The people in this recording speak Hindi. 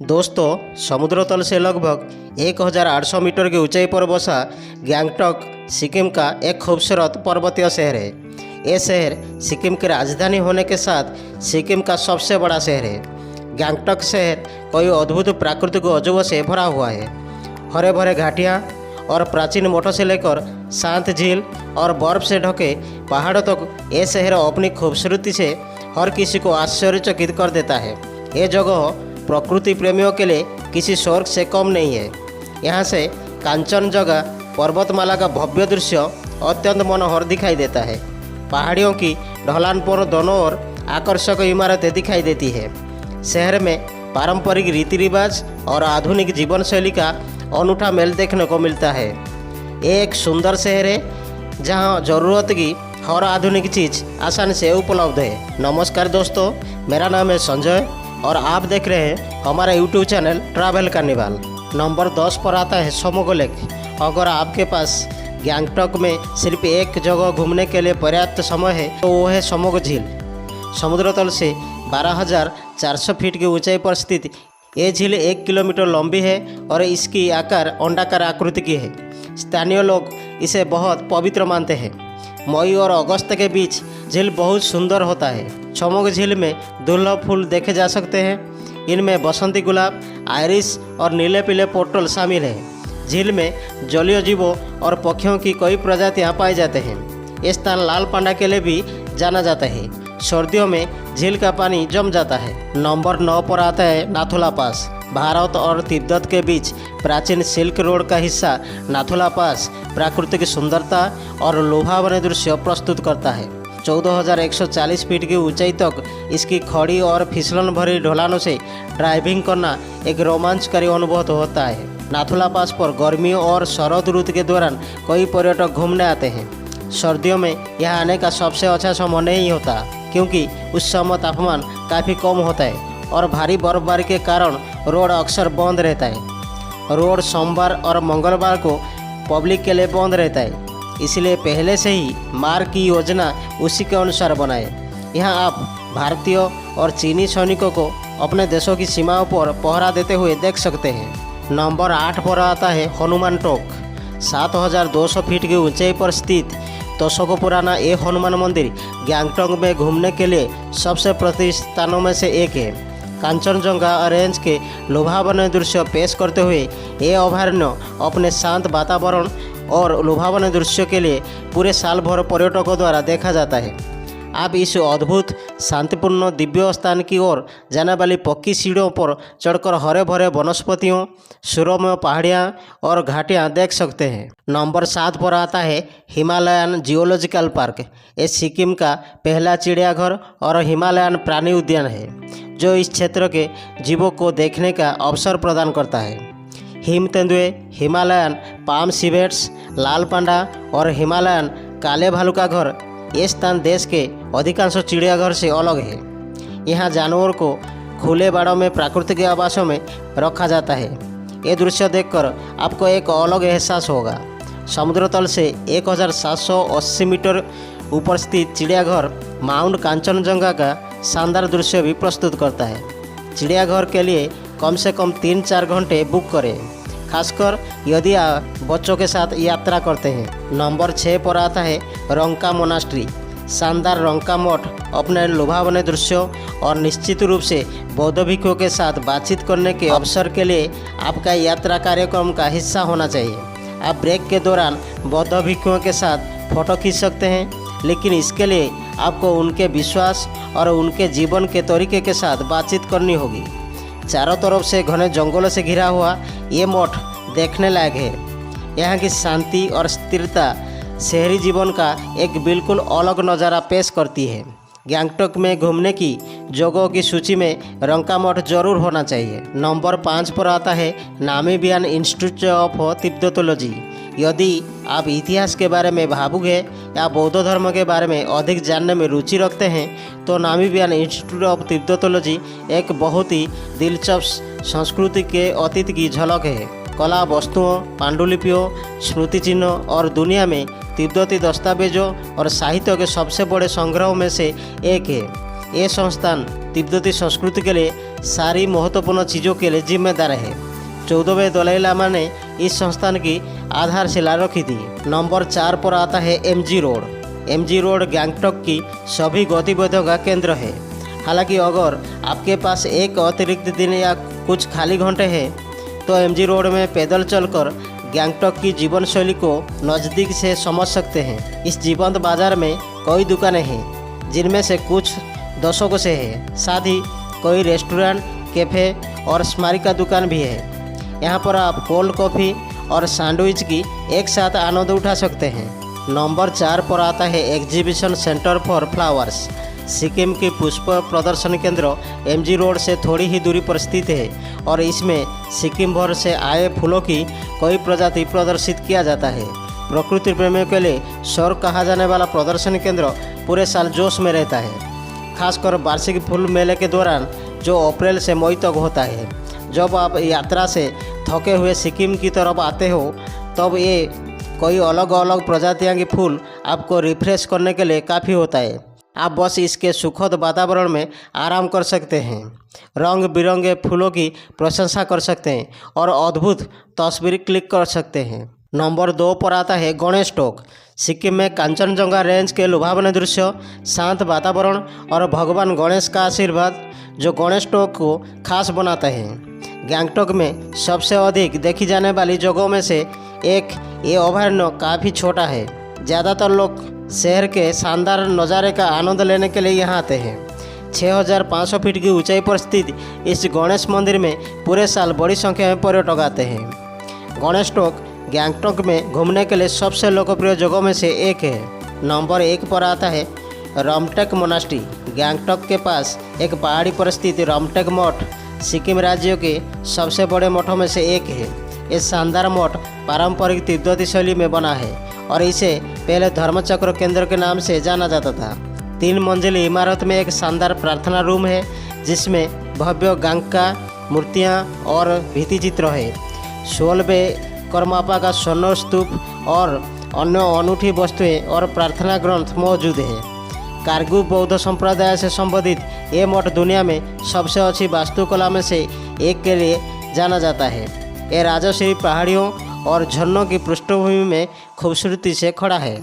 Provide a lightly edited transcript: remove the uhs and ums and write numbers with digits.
दोस्तों, समुद्र तल से लगभग 1800 मीटर की ऊंचाई पर बसा गैंगटॉक सिक्किम का एक खूबसूरत पर्वतीय शहर है। ये शहर सिक्किम की राजधानी होने के साथ सिक्किम का सबसे बड़ा शहर है। गैंगटॉक शहर कई अद्भुत प्राकृतिक अजूबों से भरा हुआ है। हरे भरे घाटियाँ और प्राचीन मठों से लेकर शांत झील और बर्फ से ढके पहाड़ों तक ये शहर अपनी खूबसूरती से हर किसी को आश्चर्यचकित कर देता है। ये जगह प्रकृति प्रेमियों के लिए किसी स्वर्ग से कम नहीं है। यहाँ से कांचनजंगा पर्वतमाला का भव्य दृश्य अत्यंत मनोहर दिखाई देता है। पहाड़ियों की ढलान पर दोनों ओर आकर्षक इमारतें दिखाई देती है। शहर में पारंपरिक रीति रिवाज और आधुनिक जीवन शैली का अनूठा मेल देखने को मिलता है। ये एक सुंदर शहर है जहाँ ज़रूरत की हर आधुनिक चीज़ आसानी से उपलब्ध है। नमस्कार दोस्तों, मेरा नाम है संजय और आप देख रहे हैं हमारा YouTube channel travel carnival. Number 10 पर आता है समोगो लेक। अगर आपके पास गैंगटॉक में सिर्फ एक जगह घूमने के लिए पर्याप्त समय है तो वो है समोगो झील। समुद्र तल से 12,400 फीट की ऊंचाई पर स्थित ये झील 1 किलोमीटर लंबी है और इसकी आकार अंडाकार आकृति की है। स्थानीय लोग इसे बहुत पवित्र मानते हैं। मई और अगस्त के बीच झील बहुत सुंदर होता है। समोगो झील में दुर्लभ फूल देखे जा सकते हैं। इनमें बसंती गुलाब, आइरिस और नीले पीले पोर्टल शामिल हैं। झील में जलीय जीवों और पक्षियों की कई प्रजातियां पाई जाते हैं। ये स्थान लाल पांडा के लिए भी जाना जाता है। सर्दियों में झील का पानी जम जाता है। नंबर 9 पर आता है नाथुला पास। भारत और तिब्बत के बीच प्राचीन सिल्क रोड का हिस्सा नाथुला पास प्राकृतिक सुंदरता और लुभावने दृश्य प्रस्तुत करता है। 14,140 फीट की ऊंचाई तक इसकी खड़ी और फिसलन भरी ढलानों से ड्राइविंग करना एक रोमांचकारी अनुभव होता है। नाथुला पास पर गर्मियों और शरद ऋतु के दौरान कई पर्यटक घूमने आते हैं। सर्दियों में यहाँ आने का सबसे अच्छा समय नहीं होता क्योंकि उस समय तापमान काफ़ी कम होता है और भारी बर्फबारी के कारण रोड अक्सर बंद रहता है। रोड सोमवार और मंगलवार को पब्लिक के लिए बंद रहता है, इसलिए पहले से ही मार्ग की योजना उसी के अनुसार बनाएं। यहाँ आप भारतीय और चीनी सैनिकों को अपने देशों की सीमाओं पर पहरा देते हुए देख सकते हैं। नंबर 8 पर आता है हनुमान टॉक। 7,200 फीट की ऊंचाई पर स्थित दशकों पुराना ये हनुमान मंदिर गैंगटॉक में घूमने के लिए सबसे प्रतिष्ठित स्थानों में से एक है। कांचनजंगा रेंज के लुभावने दृश्य पेश करते हुए ये अभयारण्य अपने शांत वातावरण और लुभावने दृश्य के लिए पूरे साल भर पर्यटकों द्वारा देखा जाता है। आप इस अद्भुत शांतिपूर्ण दिव्य स्थान की ओर जाने वाली पक्की सीढ़ियों पर चढ़कर हरे भरे वनस्पतियों, सुरम्य पहाड़ियाँ और घाटियाँ देख सकते हैं। नंबर 7 पर आता है हिमालयन जियोलॉजिकल पार्क। ये सिक्किम का पहला चिड़ियाघर और हिमालयन प्राणी उद्यान है जो इस क्षेत्र के जीवों को देखने का अवसर प्रदान करता है। हिम तेंदुए, हिमालयन पाम सिवेट्स, लाल पांडा और हिमालयन काले भालू का घर ये स्थान देश के अधिकांश चिड़ियाघर से अलग है। यहाँ जानवर को खुले बाड़ों में प्राकृतिक आवासों में रखा जाता है। ये दृश्य देखकर आपको एक अलग एहसास होगा। समुद्र तल से 1,780 मीटर ऊपर स्थित चिड़ियाघर माउंट कांचनजंगा का शानदार दृश्य भी प्रस्तुत करता है। चिड़ियाघर के लिए कम से कम 3-4 घंटे बुक करें, खासकर यदि आप बच्चों के साथ यात्रा करते हैं। नंबर 6 पर आता है रंका मोनास्ट्री। शानदार रंका मठ अपने लुभावने दृश्यों और निश्चित रूप से बौद्ध भिक्षुओं के साथ बातचीत करने के अवसर के लिए आपका यात्रा कार्यक्रम का हिस्सा होना चाहिए। आप ब्रेक के दौरान बौद्ध भिक्षुओं के साथ फ़ोटो खींच सकते हैं, लेकिन इसके लिए आपको उनके विश्वास और उनके जीवन के तरीके के साथ बातचीत करनी होगी। चारों तरफ से घने जंगलों से घिरा हुआ ये मठ देखने लायक है। यहाँ की शांति और स्थिरता शहरी जीवन का एक बिल्कुल अलग नज़ारा पेश करती है। गैंगटॉक में घूमने की जगहों की सूची में रंका मठ जरूर होना चाहिए। नंबर 5 पर आता है नामीबियन इंस्टीट्यूट ऑफ तिब्बतोलॉजी। यदि आप इतिहास के बारे में भावुक हैं या बौद्ध धर्म के बारे में अधिक जानने में रुचि रखते हैं तो नामीबियन इंस्टीट्यूट ऑफ तिब्बतोलॉजी एक बहुत ही दिलचस्प संस्कृति के अतीत की झलक है। कला वस्तुओं, पांडुलिपियों, स्मृति चिन्हों और दुनिया में तिब्बती दस्तावेजों और साहित्य के सबसे बड़े संग्रह में से एक है। ये संस्थान तिब्बती संस्कृति के लिए सारी महत्वपूर्ण चीज़ों के लिए जिम्मेदार है। 14वें दलाई लामा ने इस संस्थान की आधारशिला रखी थी। नंबर 4 पर आता है MG road. MG road Gangtok की सभी गतिविधियों का केंद्र है। हालांकि अगर आपके पास एक अतिरिक्त दिन या कुछ खाली घंटे हैं तो एमजी रोड में पैदल चलकर गैंगटॉक की जीवन शैली को नज़दीक से समझ सकते हैं। इस जीवंत बाजार में कई दुकानें हैं जिनमें से कुछ दशकों से है। साथ ही कोई रेस्टोरेंट, कैफ़े और स्मारिका दुकान भी है। यहाँ पर आप कोल्ड कॉफ़ी और सैंडविच की एक साथ आनंद उठा सकते हैं। नंबर 4 पर आता है exhibition centre for flowers. Sikkim के पुष्प प्रदर्शन केंद्र एमजी रोड से थोड़ी ही दूरी पर स्थित है और इसमें सिक्किम भर से आए फूलों की कई प्रजाति प्रदर्शित किया जाता है। प्रकृति प्रेमियों के लिए स्वर्ग कहा जाने वाला प्रदर्शन केंद्र पूरे साल जोश में रहता है, खासकर वार्षिक फूल मेले के दौरान जो अप्रैल से मई तक होता है। जब आप यात्रा से थके हुए सिक्किम की तरफ आते हो तब ये कोई अलग अलग प्रजातियां के फूल आपको रिफ्रेश करने के लिए काफ़ी होता है। आप बस इसके सुखद वातावरण में आराम कर सकते हैं, रंग बिरंगे फूलों की प्रशंसा कर सकते हैं और अद्भुत तस्वीर क्लिक कर सकते हैं। नंबर 2 पर आता है गणेश टोक। सिक्किम में कांचनजंगा रेंज के लुभावने दृश्य, शांत वातावरण और भगवान गणेश का आशीर्वाद जो गणेश टोक को खास बनाता है। गैंगटॉक में सबसे अधिक देखी जाने वाली जगहों में से एक ये अभयारण्य काफ़ी छोटा है। ज़्यादातर लोग शहर के शानदार नज़ारे का आनंद लेने के लिए यहाँ आते हैं। 6500 फीट की ऊंचाई पर स्थित इस गणेश मंदिर में पूरे साल बड़ी संख्या में पर्यटक आते हैं। गणेश टोक गैंगटॉक में घूमने के लिए सबसे लोकप्रिय जगहों में से एक है। नंबर 1 पर आता है रमटेक मोनास्ट्री। गैंगटॉक के पास एक पहाड़ी पर स्थित रमटेक मठ सिक्किम राज्य के सबसे बड़े मठों में से एक है। ये शानदार मठ पारंपरिक तिब्बती शैली में बना है और इसे पहले धर्मचक्र केंद्र के नाम से जाना जाता था। 3 मंजिली इमारत में एक शानदार प्रार्थना रूम है जिसमें भव्य गांगा मूर्तियाँ और भित्ति चित्र है। 16वें करमापा का स्वर्ण स्तूप और अन्य अनूठी वस्तुएं और प्रार्थना ग्रंथ मौजूद है। कारगु बौद्ध संप्रदाय से संबंधित ये मठ दुनिया में सबसे अच्छी वास्तुकला में से एक के लिए जाना जाता है। ये राजश्री पहाड़ियों और झरनों की पृष्ठभूमि में खूबसूरती से खड़ा है।